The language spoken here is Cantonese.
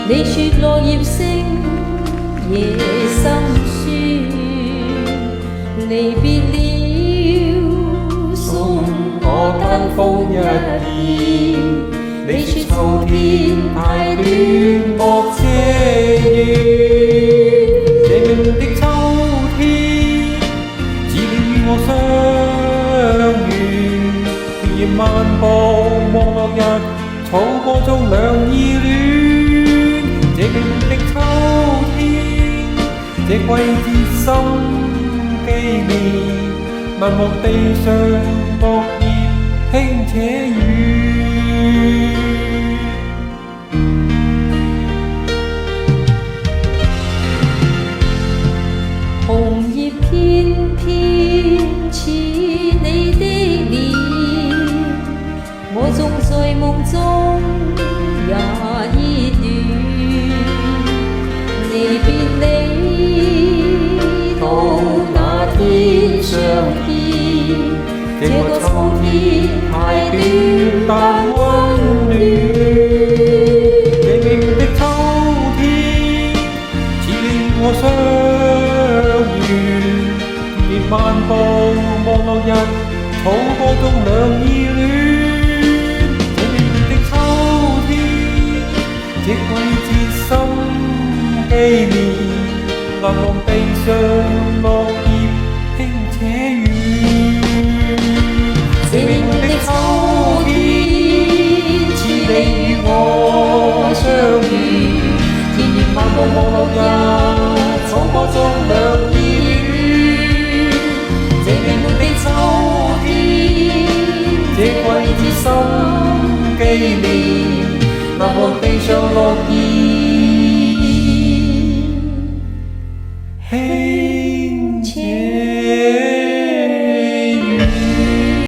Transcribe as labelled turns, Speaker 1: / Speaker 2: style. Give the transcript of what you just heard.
Speaker 1: 你說落葉聲，夜深酸，離別了，送我單風一片。你說秋天太短，莫遮怨。這明的秋天，似你與我相遇。夜漫步望落日，草坡中兩意戀。這明的秋天，這季節心紀念。默默地上落葉輕且遠。紅葉偏偏似你的臉，我縱在夢中也依戀。離別你到那天相見，這個秋天太短但溫暖。明明的秋天，似你我相遇。夜漫步望落日，草坡中兩意戀。這明的秋天，這季節心紀念。難忘地上落葉輕且遠。這明的秋天，似你與我相遇。田園漫步望落日，草坡中兩意戀。這明的秋天，這季節心紀念。難忘地上落葉輕